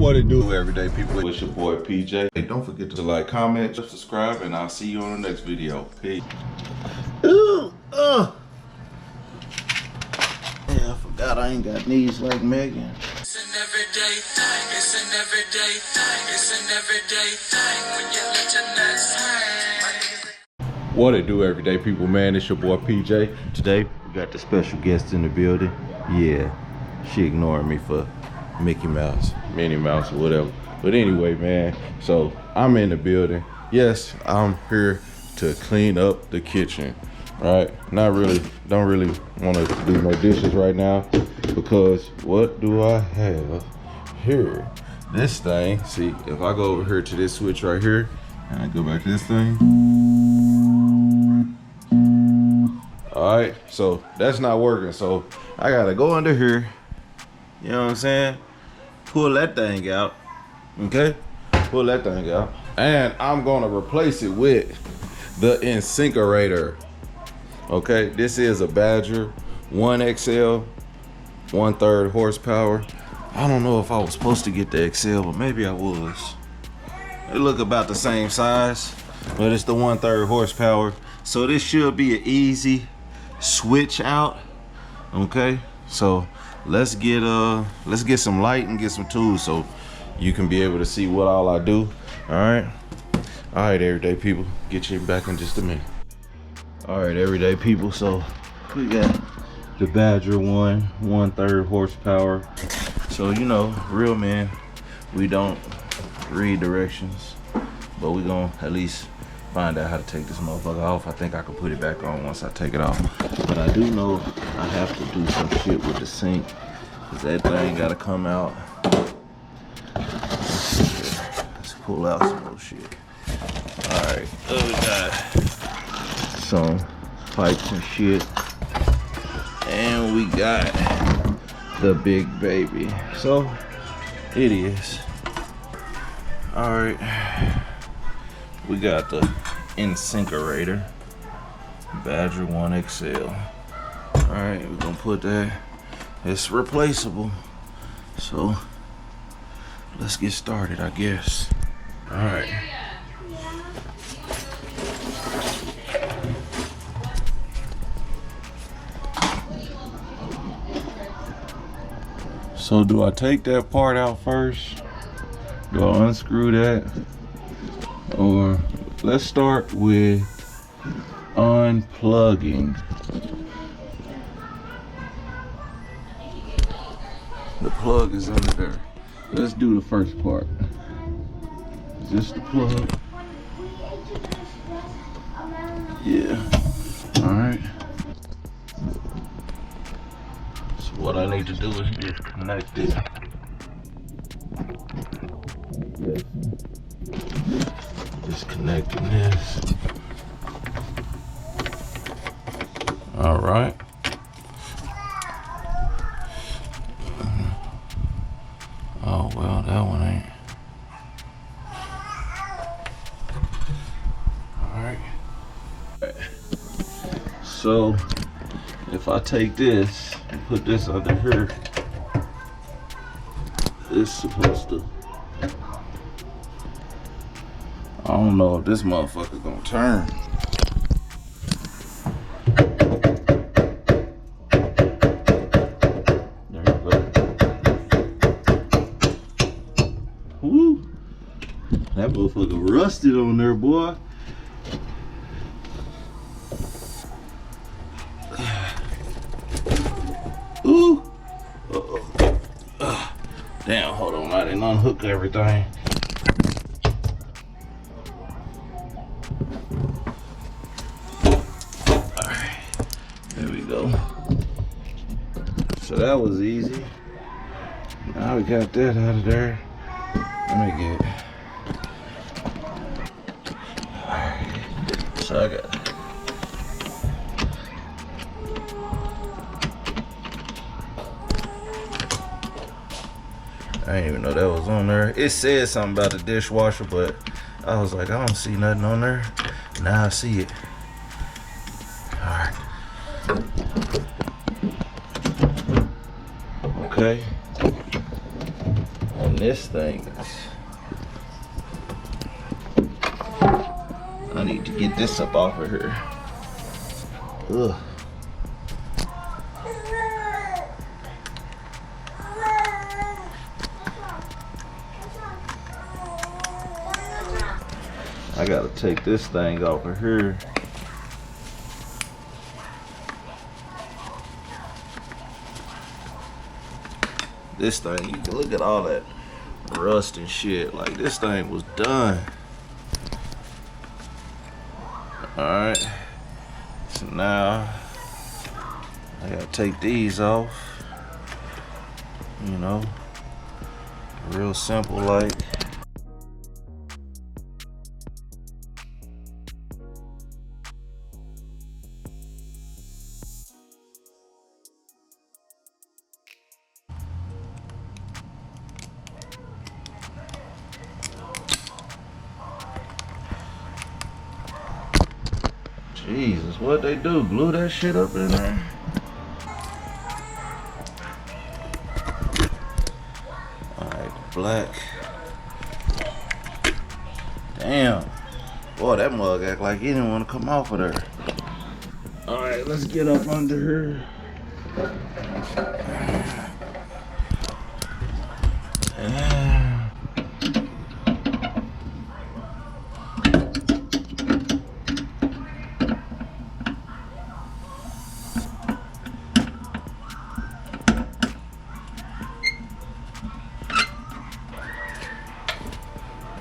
What it do, everyday people? It's your boy PJ. Hey, don't forget to like, comment, subscribe, and I'll see you on the next video. Peace. Ooh, yeah, I forgot I ain't got knees like Megan. It's an everyday thing. It's an everyday thing. It's an everyday thing when you let your nuts hang. What it do, everyday people, man? It's your boy PJ. Today we got the special guest in the building. Yeah, she ignoring me for Mickey Mouse, Minnie Mouse, or whatever. But anyway, man, so I'm in the building. Yes, I'm here to clean up the kitchen. Right? Don't really want to do no dishes right now because what do I have here? This thing, see, if I go over here to this switch right here and I go back to this thing. All right, so that's not working. So I gotta go under here, you know what I'm saying? Pull that thing out, okay? Pull that thing out. And I'm gonna replace it with the InSinkerator. Okay, this is a Badger 1XL, 1/3 horsepower. I don't know if I was supposed to get the XL, but maybe I was. They look about the same size, but it's the 1/3 horsepower. So this should be an easy switch out. Okay, so let's get some light and get some tools so you can be able to see what all I do. All right, everyday people, get you back in just a minute. All right, everyday people, so we got the Badger 1/3 horsepower. So, you know, real men, we don't read directions, but we gonna at least find out how to take this motherfucker off. I think I can put it back on once I take it off. But I do know I have to do some shit with the sink, cause that thing gotta come out. Let's pull out some more shit. All right, we got some pipes and shit, and we got the big baby. So it is. All right, we got the InSinkerator Badger 1XL. All right, we're gonna put that. It's replaceable, so let's get started, I guess. All right. So do I take that part out first? Do I unscrew that? Or let's start with unplugging. The plug is under there. Let's do the first part. Is this the plug? Yeah. All right. What I need to do is just connect it. Yes. Just connecting this. All right. Oh, well, that one ain't. All right. So, if I take this and put this under here, it's supposed to, I don't know if this motherfucker gonna turn. There you go. Woo! That motherfucker rusted on there, boy. Ooh! Damn, hold on, I didn't unhook everything. Alright, there we go. So that was easy. Now we got that out of there. Let me get it. Alright, so I got I didn't even know that was on there. It said something about the dishwasher, but I was like, I don't see nothing on there. Now I see it. Alright. Okay. And this thing is, I need to get this up off of here. Ugh. I gotta take this thing off of here. This thing, you can look at all that rust and shit. Like, this thing was done. Alright. So now I gotta take these off. You know, real simple like. Jesus, what they do? Glue that shit up in there? Alright, black. Damn. Boy, that mug act like he didn't want to come off of there. Alright, let's get up under her.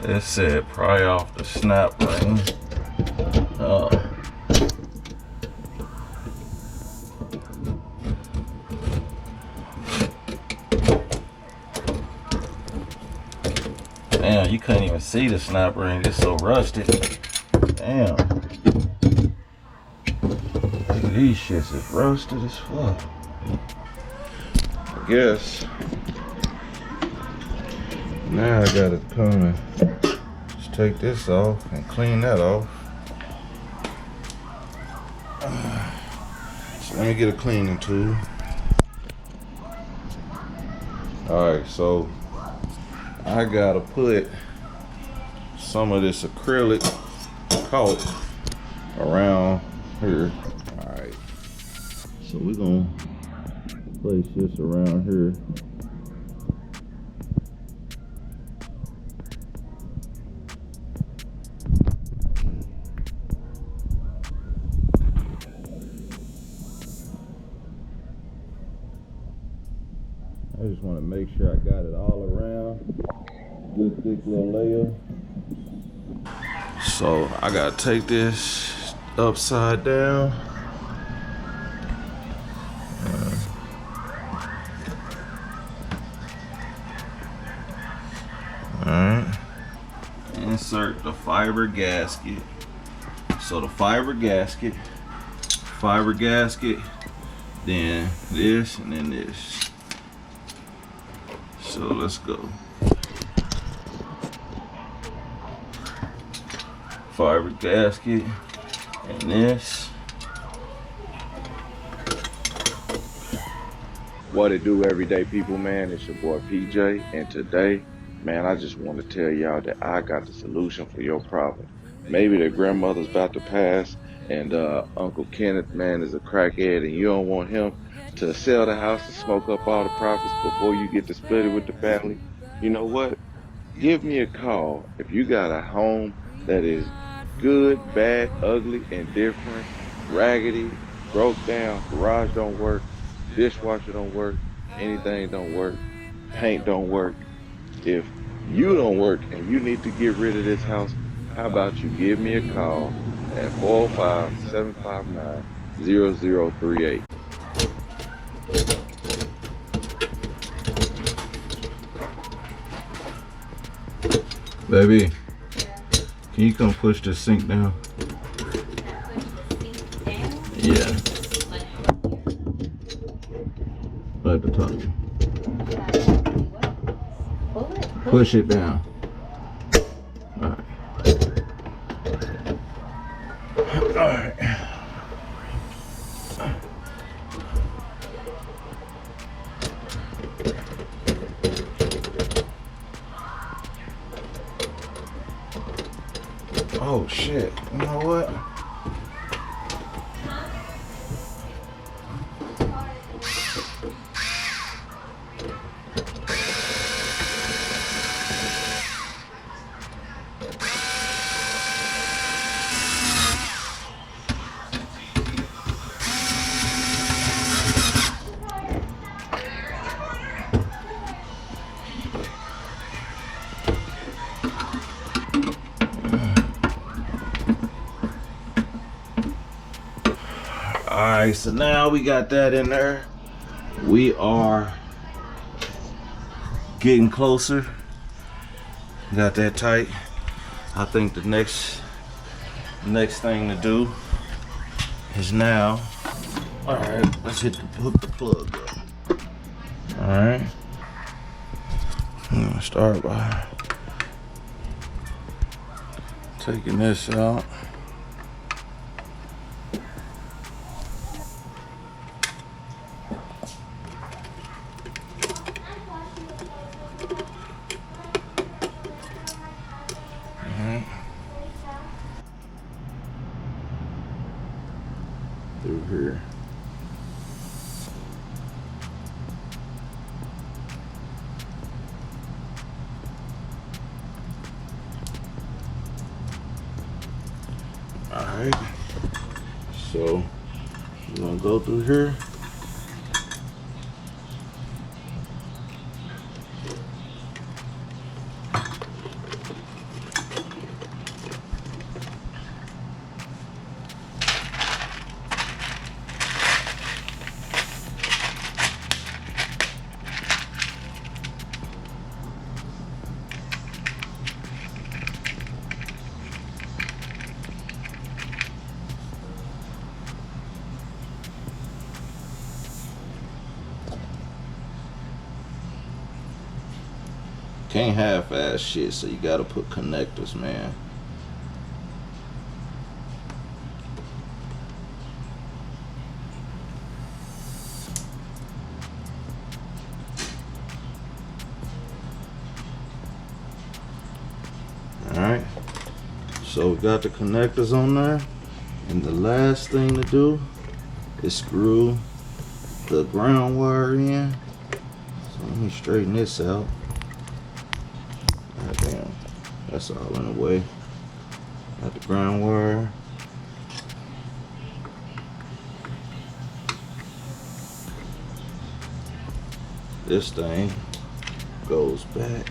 It said pry off the snap ring. Oh. Damn, you couldn't even see the snap ring. It's so rusted. Damn. Look at these shits. It's rusted as fuck. I guess. Now I gotta come and just take this off and clean that off. So let me get a cleaning tool. Alright, so I gotta put some of this acrylic caulk around here. Alright, so we're gonna place this around here. I just want to make sure I got it all around. Good thick little layer. So I gotta take this upside down. Alright. Insert the fiber gasket. So the fiber gasket, then this, and then this. So let's go. Fiber gasket and this. What it do, everyday people, man? It's your boy PJ, and today, man, I just want to tell y'all that I got the solution for your problem. Maybe the grandmother's about to pass, and Uncle Kenneth, man, is a crackhead, and you don't want him to sell the house and smoke up all the profits before you get to split it with the family. You know what? Give me a call if you got a home that is good, bad, ugly, and different, raggedy, broke down, garage don't work, dishwasher don't work, anything don't work, paint don't work. If you don't work and you need to get rid of this house, how about you give me a call at 405-759-0038. Baby, can you come push the sink down? Yeah. Right at the top. Push it down. Alright. Alright. Oh shit. You know what? Alright, so now we got that in there. We are getting closer. Got that tight. I think the next thing to do is now. Alright, let's hook the plug up. Alright. I'm gonna start by taking this out. Through here. Alright, so we're gonna go through here. Can't half-ass shit, so you gotta put connectors, man. Alright, so we got the connectors on there, and the last thing to do is screw the ground wire in. So let me straighten this out. God damn, that's all in the way. Got the ground wire. This thing goes back.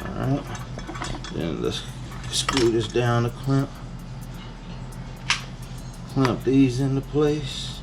Alright. Then let's screw this down to clamp these into place.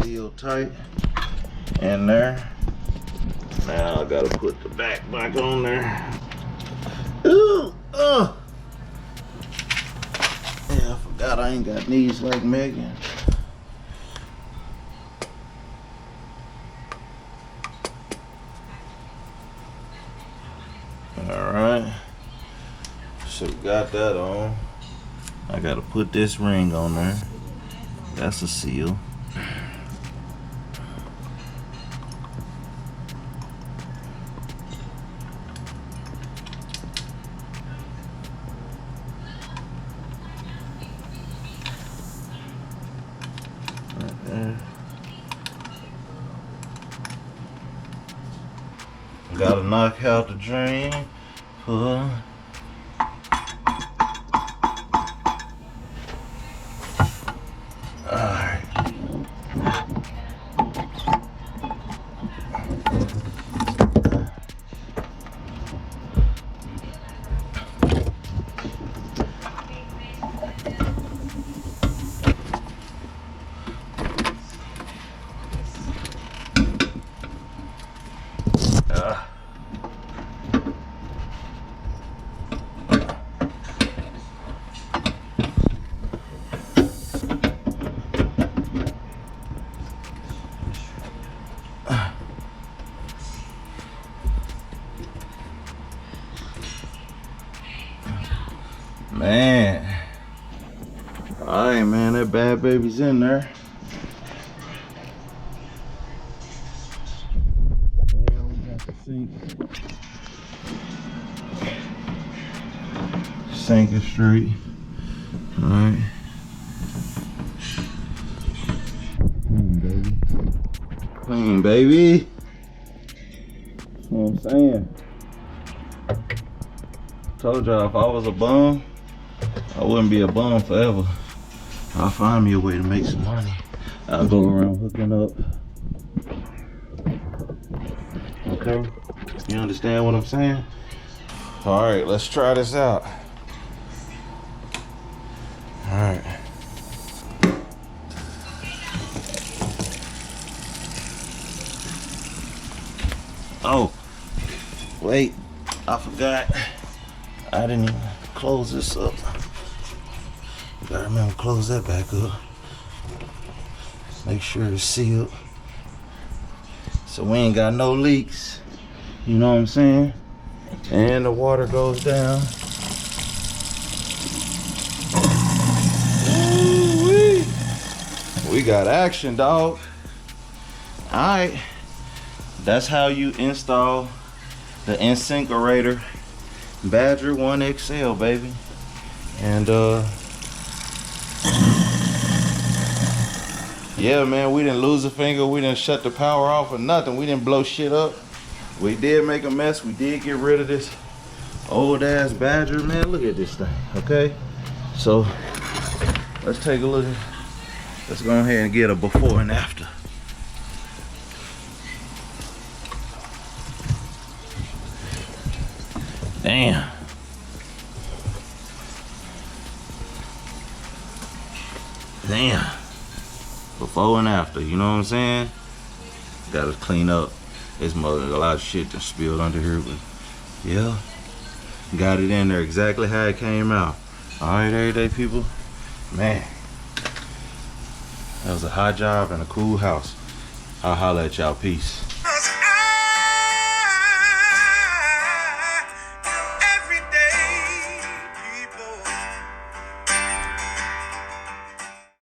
Feel tight in there. Now I gotta put the back on there. Ooh, yeah, I forgot I ain't got knees like Megan. Alright, so we got that on. I gotta put this ring on there. That's a seal. Right there. Gotta knock out the drain. Pull. Alright. Man. Alright, man, that bad baby's in there. Yeah, we got the sink. Sink is straight. Alright. Clean, baby. Clean, baby. You know what I'm saying? Told y'all if I was a bum, I wouldn't be a bum forever. I'll find me a way to make some money. I'll go around hooking up. Okay? You understand what I'm saying? Alright, let's try this out. Alright. Oh, wait, I forgot. I didn't even close this up. Gotta remember to close that back up. Make sure it's sealed. So we ain't got no leaks. You know what I'm saying? And the water goes down. Ooh-wee. We got action, dog. Alright. That's how you install the InSinkerator Badger 1XL, baby. And yeah, man, we didn't lose a finger. We didn't shut the power off or nothing. We didn't blow shit up. We did make a mess. We did get rid of this old ass Badger, man. Look at this thing, okay? So let's take a look. Let's go ahead and get a before and after. Damn. Damn. Before and after, you know what I'm saying? Gotta clean up. There's a lot of shit that spilled under here, but yeah. Got it in there exactly how it came out. Alright, everyday people. Man. That was a hot job and a cool house. I'll holler at y'all. Peace.